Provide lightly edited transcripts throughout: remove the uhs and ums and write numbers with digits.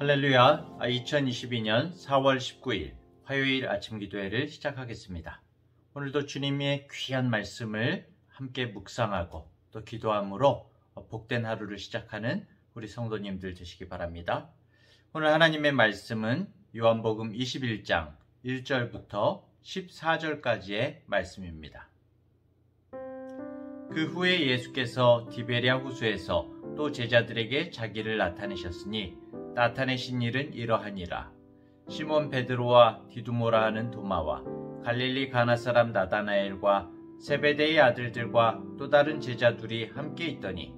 할렐루야, 2022년 4월 19일 화요일 아침 기도회를 시작하겠습니다. 오늘도 주님의 귀한 말씀을 함께 묵상하고 또 기도함으로 복된 하루를 시작하는 우리 성도님들 되시기 바랍니다. 오늘 하나님의 말씀은 요한복음 21장 1절부터 14절까지의 말씀입니다. 그 후에 예수께서 디베랴 호수에서 또 제자들에게 자기를 나타내셨으니 나타내신 일은 이러하니라. 시몬 베드로와 디두모라 하는 도마와 갈릴리 가나 사람 나다나엘과 세베대의 아들들과 또 다른 제자 둘이 함께 있더니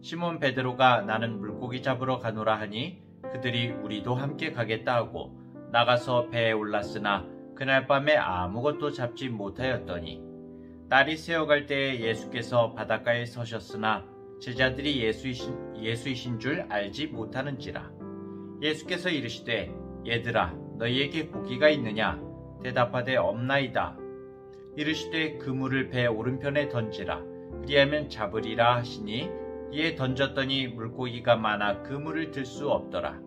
시몬 베드로가 나는 물고기 잡으러 가노라 하니 그들이 우리도 함께 가겠다 하고 나가서 배에 올랐으나 그날 밤에 아무것도 잡지 못하였더니 날이 새어갈 때에 예수께서 바닷가에 서셨으나 제자들이 예수이신 줄 알지 못하는지라. 예수께서 이르시되 얘들아 너희에게 고기가 있느냐? 대답하되 없나이다. 이르시되 그물을 배 오른편에 던지라. 그리하면 잡으리라 하시니 이에 던졌더니 물고기가 많아 그물을 들 수 없더라.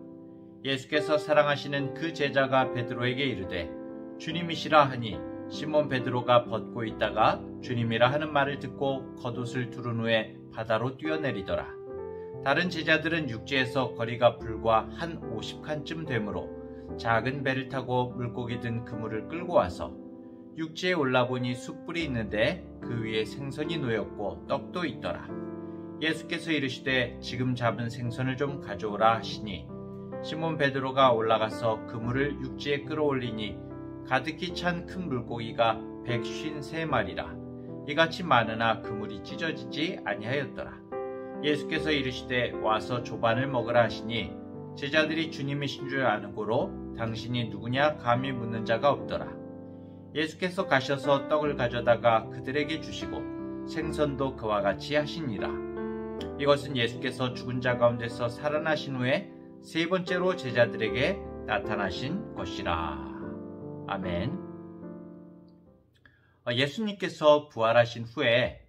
예수께서 사랑하시는 그 제자가 베드로에게 이르되 주님이시라 하니 시몬 베드로가 벗고 있다가 주님이라 하는 말을 듣고 겉옷을 두른 후에 바다로 뛰어내리더라. 다른 제자들은 육지에서 거리가 불과 한 50칸쯤 되므로 작은 배를 타고 물고기 든 그물을 끌고 와서 육지에 올라보니 숯불이 있는데 그 위에 생선이 놓였고 떡도 있더라. 예수께서 이르시되 지금 잡은 생선을 좀 가져오라 하시니 시몬 베드로가 올라가서 그물을 육지에 끌어올리니 가득히 찬 큰 물고기가 153마리라. 이같이 많으나 그물이 찢어지지 아니하였더라. 예수께서 이르시되 와서 조반을 먹으라 하시니 제자들이 주님이신 줄 아는 고로 당신이 누구냐 감히 묻는 자가 없더라. 예수께서 가셔서 떡을 가져다가 그들에게 주시고 생선도 그와 같이 하시니라. 이것은 예수께서 죽은 자 가운데서 살아나신 후에 세 번째로 제자들에게 나타나신 것이라. 아멘. 예수님께서 부활하신 후에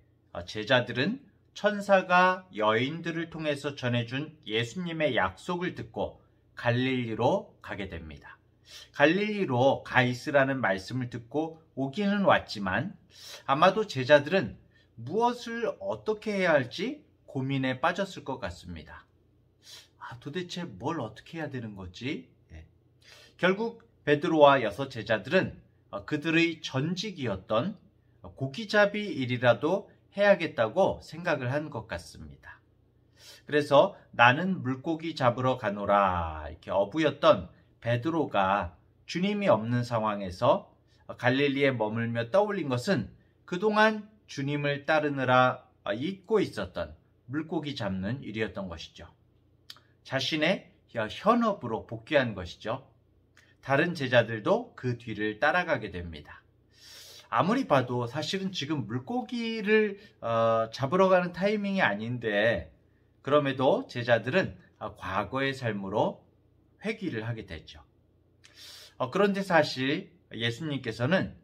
제자들은 천사가 여인들을 통해서 전해준 예수님의 약속을 듣고 갈릴리로 가게 됩니다. 갈릴리로 가 있으라는 말씀을 듣고 오기는 왔지만 아마도 제자들은 무엇을 어떻게 해야 할지 고민에 빠졌을 것 같습니다. 도대체 뭘 어떻게 해야 되는 거지? 결국 베드로와 여섯 제자들은 그들의 전직이었던 고기잡이 일이라도 해야겠다고 생각을 한 것 같습니다. 그래서 나는 물고기 잡으러 가노라 이렇게 어부였던 베드로가 주님이 없는 상황에서 갈릴리에 머물며 떠올린 것은 그동안 주님을 따르느라 잊고 있었던 물고기 잡는 일이었던 것이죠. 자신의 현업으로 복귀한 것이죠. 다른 제자들도 그 뒤를 따라가게 됩니다. 아무리 봐도 사실은 지금 물고기를 잡으러 가는 타이밍이 아닌데 그럼에도 제자들은 과거의 삶으로 회귀를 하게 되죠. 그런데 사실 예수님께서는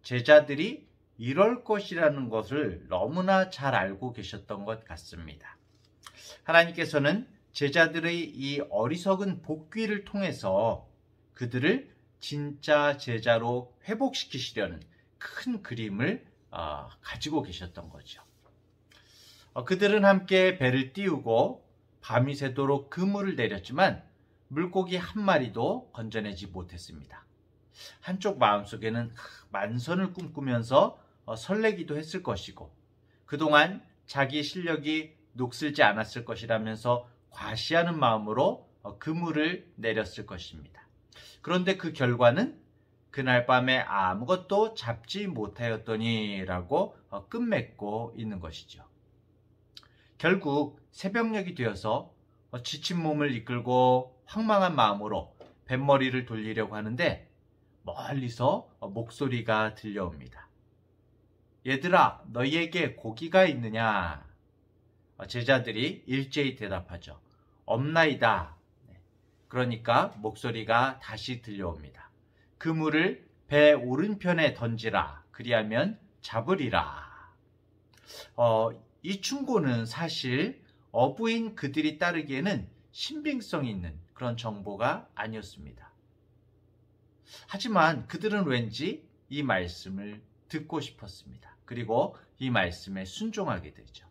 제자들이 이럴 것이라는 것을 너무나 잘 알고 계셨던 것 같습니다. 하나님께서는 제자들의 이 어리석은 복귀를 통해서 그들을 진짜 제자로 회복시키시려는 큰 그림을 가지고 계셨던 거죠. 그들은 함께 배를 띄우고 밤이 새도록 그물을 내렸지만 물고기 한 마리도 건져내지 못했습니다. 한쪽 마음속에는 만선을 꿈꾸면서 설레기도 했을 것이고 그동안 자기 실력이 녹슬지 않았을 것이라면서 과시하는 마음으로 그물을 내렸을 것입니다. 그런데 그 결과는 그날 밤에 아무것도 잡지 못하였더니 라고 끝맺고 있는 것이죠. 결국 새벽녘이 되어서 지친 몸을 이끌고 황망한 마음으로 뱃머리를 돌리려고 하는데 멀리서 목소리가 들려옵니다. 얘들아 너희에게 고기가 있느냐? 제자들이 일제히 대답하죠. 없나이다. 그러니까 목소리가 다시 들려옵니다. 그물을 배 오른편에 던지라. 그리하면 잡으리라. 이 충고는 사실 어부인 그들이 따르기에는 신빙성이 있는 그런 정보가 아니었습니다. 하지만 그들은 왠지 이 말씀을 듣고 싶었습니다. 그리고 이 말씀에 순종하게 되죠.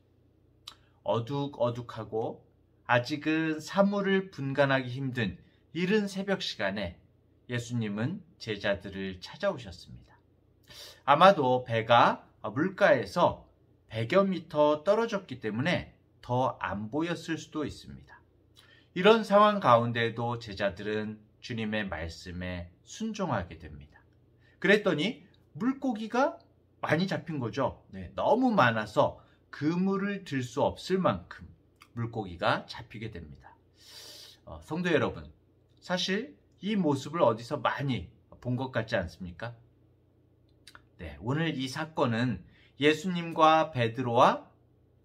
어둑어둑하고 아직은 사물을 분간하기 힘든 이른 새벽 시간에 예수님은 제자들을 찾아오셨습니다. 아마도 배가 물가에서 100여 미터 떨어졌기 때문에 더 안 보였을 수도 있습니다. 이런 상황 가운데에도 제자들은 주님의 말씀에 순종하게 됩니다. 그랬더니 물고기가 많이 잡힌 거죠. 너무 많아서 그물을 들 수 없을 만큼 물고기가 잡히게 됩니다. 성도 여러분, 사실 이 모습을 어디서 많이 본 것 같지 않습니까? 오늘 이 사건은 예수님과 베드로와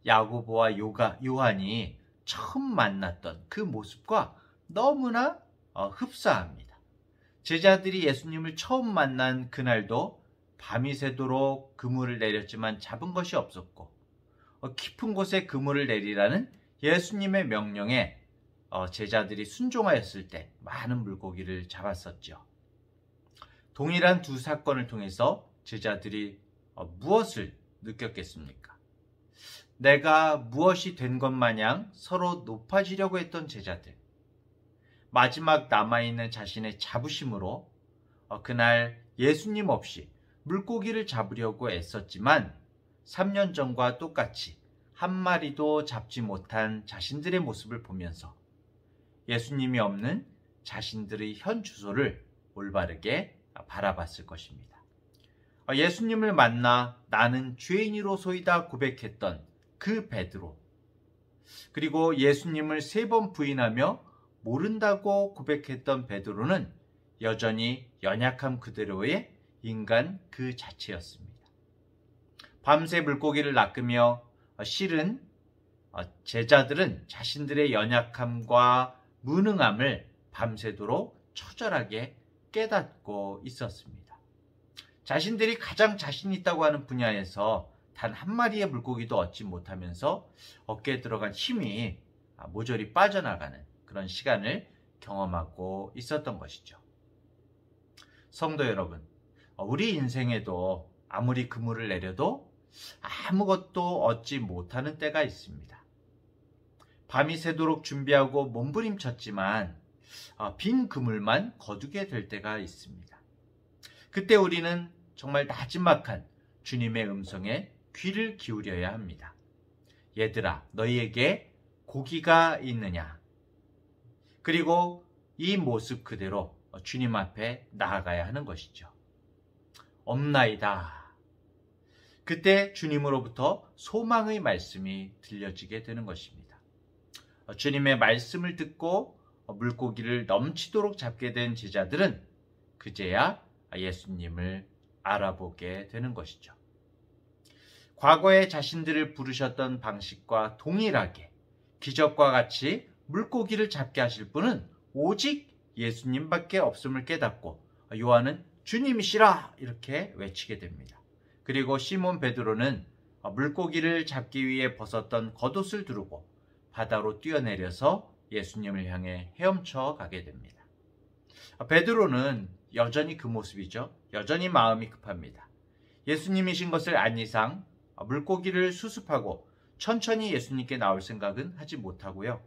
야고보와 요한이 처음 만났던 그 모습과 너무나 흡사합니다. 제자들이 예수님을 처음 만난 그날도 밤이 새도록 그물을 내렸지만 잡은 것이 없었고, 깊은 곳에 그물을 내리라는 예수님의 명령에 제자들이 순종하였을 때 많은 물고기를 잡았었죠. 동일한 두 사건을 통해서 제자들이 무엇을 느꼈겠습니까? 내가 무엇이 된 것 마냥 서로 높아지려고 했던 제자들, 마지막 남아있는 자신의 자부심으로 그날 예수님 없이 물고기를 잡으려고 애썼지만 3년 전과 똑같이 한 마리도 잡지 못한 자신들의 모습을 보면서 예수님이 없는 자신들의 현 주소를 올바르게 바라봤을 것입니다. 예수님을 만나 나는 죄인이로소이다 고백했던 그 베드로, 그리고 예수님을 3번 부인하며 모른다고 고백했던 베드로는 여전히 연약함 그대로의 인간 그 자체였습니다. 밤새 물고기를 낚으며 실은 제자들은 자신들의 연약함과 무능함을 밤새도록 처절하게 깨닫고 있었습니다. 자신들이 가장 자신 있다고 하는 분야에서 단 한 마리의 물고기도 얻지 못하면서 어깨에 들어간 힘이 모조리 빠져나가는 그런 시간을 경험하고 있었던 것이죠. 성도 여러분, 우리 인생에도 아무리 그물을 내려도 아무것도 얻지 못하는 때가 있습니다. 밤이 새도록 준비하고 몸부림쳤지만 빈 그물만 거두게 될 때가 있습니다. 그때 우리는 정말 나지막한 주님의 음성에 귀를 기울여야 합니다. 얘들아, 너희에게 고기가 있느냐? 그리고 이 모습 그대로 주님 앞에 나아가야 하는 것이죠. 없나이다. 그때 주님으로부터 소망의 말씀이 들려지게 되는 것입니다. 주님의 말씀을 듣고 물고기를 넘치도록 잡게 된 제자들은 그제야 예수님을 알아보게 되는 것이죠. 과거에 자신들을 부르셨던 방식과 동일하게 기적과 같이 물고기를 잡게 하실 분은 오직 예수님밖에 없음을 깨닫고 요한은 주님이시라 이렇게 외치게 됩니다. 그리고 시몬 베드로는 물고기를 잡기 위해 벗었던 겉옷을 두르고 바다로 뛰어내려서 예수님을 향해 헤엄쳐 가게 됩니다. 베드로는 여전히 그 모습이죠. 여전히 마음이 급합니다. 예수님이신 것을 안 이상 물고기를 수습하고 천천히 예수님께 나올 생각은 하지 못하고요.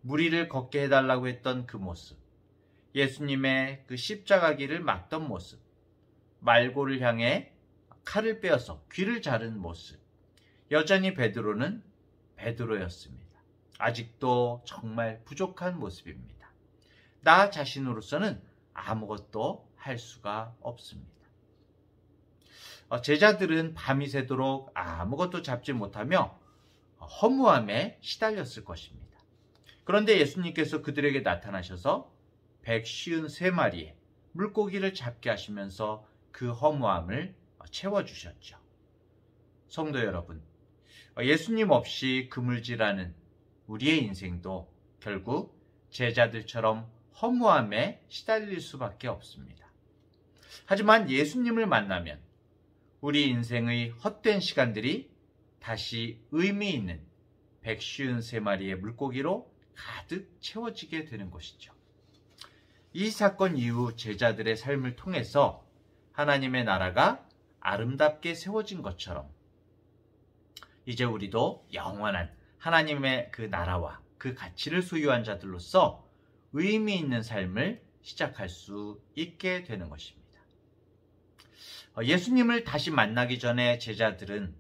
무리를 걷게 해달라고 했던 그 모습, 예수님의 그 십자가길을 막던 모습, 말고를 향해 칼을 빼어서 귀를 자른 모습, 여전히 베드로는 베드로였습니다. 아직도 정말 부족한 모습입니다. 나 자신으로서는 아무것도 할 수가 없습니다. 제자들은 밤이 새도록 아무것도 잡지 못하며 허무함에 시달렸을 것입니다. 그런데 예수님께서 그들에게 나타나셔서 153마리의 물고기를 잡게 하시면서 그 허무함을 채워주셨죠. 성도 여러분, 예수님 없이 그물질하는 우리의 인생도 결국 제자들처럼 허무함에 시달릴 수밖에 없습니다. 하지만 예수님을 만나면 우리 인생의 헛된 시간들이 다시 의미 있는 153마리의 물고기로 가득 채워지게 되는 것이죠. 이 사건 이후 제자들의 삶을 통해서 하나님의 나라가 아름답게 세워진 것처럼 이제 우리도 영원한 하나님의 그 나라와 그 가치를 소유한 자들로서 의미 있는 삶을 시작할 수 있게 되는 것입니다. 예수님을 다시 만나기 전에 제자들은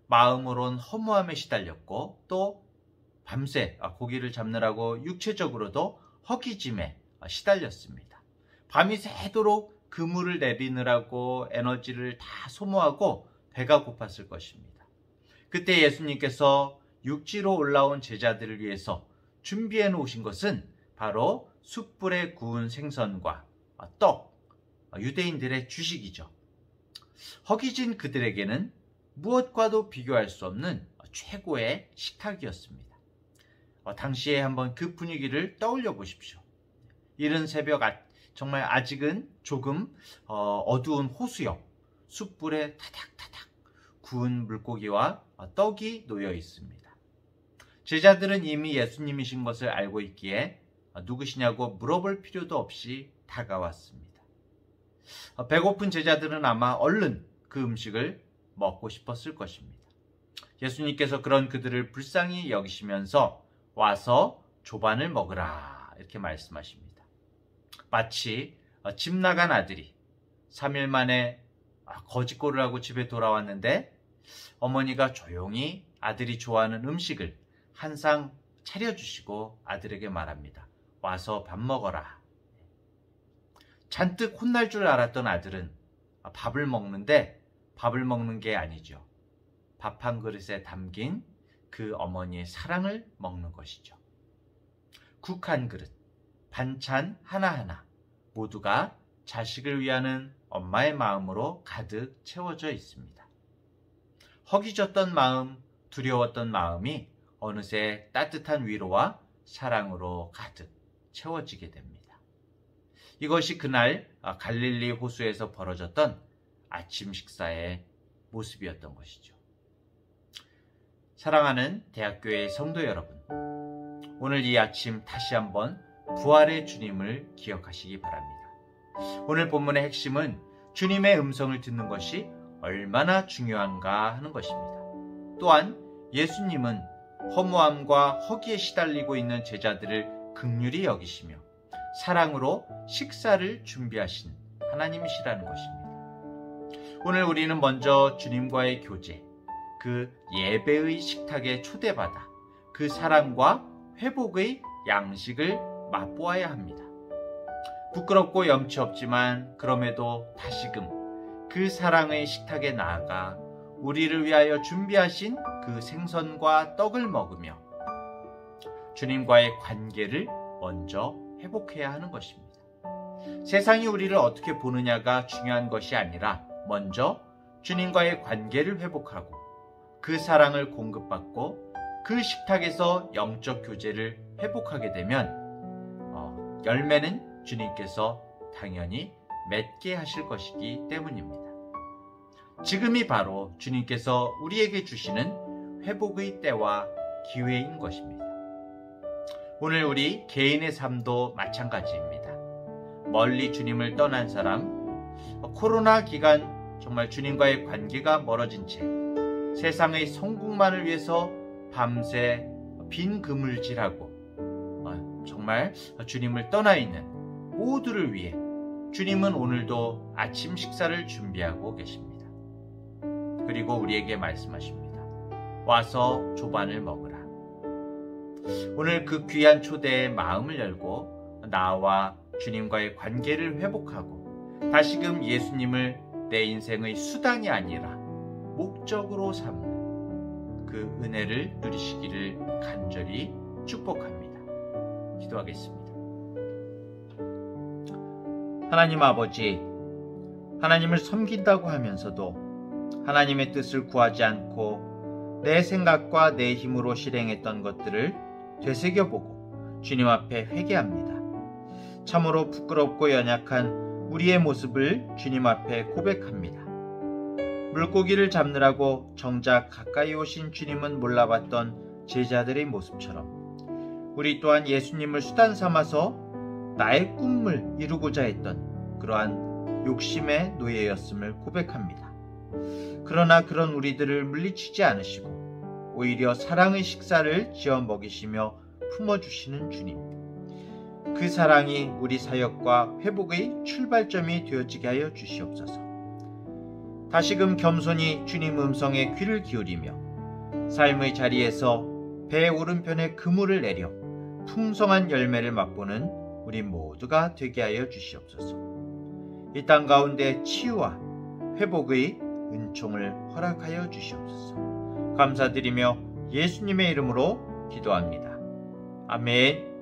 마음으론 허무함에 시달렸고 또 밤새 고기를 잡느라고 육체적으로도 허기짐에 시달렸습니다. 밤이 새도록 그물을 내리느라고 에너지를 다 소모하고 배가 고팠을 것입니다. 그때 예수님께서 육지로 올라온 제자들을 위해서 준비해 놓으신 것은 바로 숯불에 구운 생선과 떡, 유대인들의 주식이죠. 허기진 그들에게는 무엇과도 비교할 수 없는 최고의 식탁이었습니다. 당시에 한번 그 분위기를 떠올려 보십시오. 이른 새벽 정말 아직은 조금 어두운 호수역, 숯불에 타닥타닥 구운 물고기와 떡이 놓여 있습니다. 제자들은 이미 예수님이신 것을 알고 있기에 누구시냐고 물어볼 필요도 없이 다가왔습니다. 배고픈 제자들은 아마 얼른 그 음식을 먹고 싶었을 것입니다. 예수님께서 그런 그들을 불쌍히 여기시면서 와서 조반을 먹으라 이렇게 말씀하십니다. 마치 집 나간 아들이 3일 만에 거짓골을 하고 집에 돌아왔는데 어머니가 조용히 아들이 좋아하는 음식을 한 상 차려주시고 아들에게 말합니다. 와서 밥 먹어라. 잔뜩 혼날 줄 알았던 아들은 밥을 먹는데 밥을 먹는 게 아니죠. 밥 한 그릇에 담긴 그 어머니의 사랑을 먹는 것이죠. 국 한 그릇, 반찬 하나하나 모두가 자식을 위하는 엄마의 마음으로 가득 채워져 있습니다. 허기졌던 마음, 두려웠던 마음이 어느새 따뜻한 위로와 사랑으로 가득 채워지게 됩니다. 이것이 그날 갈릴리 호수에서 벌어졌던 아침 식사의 모습이었던 것이죠. 사랑하는 대학교의 성도 여러분, 오늘 이 아침 다시 한번 부활의 주님을 기억하시기 바랍니다. 오늘 본문의 핵심은 주님의 음성을 듣는 것이 얼마나 중요한가 하는 것입니다. 또한 예수님은 허무함과 허기에 시달리고 있는 제자들을 긍휼히 여기시며 사랑으로 식사를 준비하신 하나님이시라는 것입니다. 오늘 우리는 먼저 주님과의 교제, 그 예배의 식탁에 초대받아 그 사랑과 회복의 양식을 맛보아야 합니다. 부끄럽고 염치 없지만 그럼에도 다시금 그 사랑의 식탁에 나아가 우리를 위하여 준비하신 그 생선과 떡을 먹으며 주님과의 관계를 먼저 회복해야 하는 것입니다. 세상이 우리를 어떻게 보느냐가 중요한 것이 아니라 먼저 주님과의 관계를 회복하고 그 사랑을 공급받고 그 식탁에서 영적 교제를 회복하게 되면 열매는 주님께서 당연히 맺게 하실 것이기 때문입니다. 지금이 바로 주님께서 우리에게 주시는 회복의 때와 기회인 것입니다. 오늘 우리 개인의 삶도 마찬가지입니다. 멀리 주님을 떠난 사람, 코로나 기간 정말 주님과의 관계가 멀어진 채 세상의 성공만을 위해서 밤새 빈 그물질하고 정말 주님을 떠나 있는 모두를 위해 주님은 오늘도 아침 식사를 준비하고 계십니다. 그리고 우리에게 말씀하십니다. 와서 조반을 먹으라. 오늘 그 귀한 초대에 마음을 열고 나와 주님과의 관계를 회복하고 다시금 예수님을 내 인생의 수단이 아니라 목적으로 삼는 그 은혜를 누리시기를 간절히 축복합니다. 기도하겠습니다. 하나님 아버지, 하나님을 섬긴다고 하면서도 하나님의 뜻을 구하지 않고 내 생각과 내 힘으로 실행했던 것들을 되새겨보고 주님 앞에 회개합니다. 참으로 부끄럽고 연약한 우리의 모습을 주님 앞에 고백합니다. 물고기를 잡느라고 정작 가까이 오신 주님은 몰라봤던 제자들의 모습처럼 우리 또한 예수님을 수단 삼아서 나의 꿈을 이루고자 했던 그러한 욕심의 노예였음을 고백합니다. 그러나 그런 우리들을 물리치지 않으시고 오히려 사랑의 식사를 지어 먹이시며 품어주시는 주님. 그 사랑이 우리 사역과 회복의 출발점이 되어지게 하여 주시옵소서. 다시금 겸손히 주님 음성에 귀를 기울이며 삶의 자리에서 배 오른편에 그물을 내려 풍성한 열매를 맛보는 우리 모두가 되게 하여 주시옵소서. 이 땅 가운데 치유와 회복의 은총을 허락하여 주시옵소서. 감사드리며 예수님의 이름으로 기도합니다. 아멘.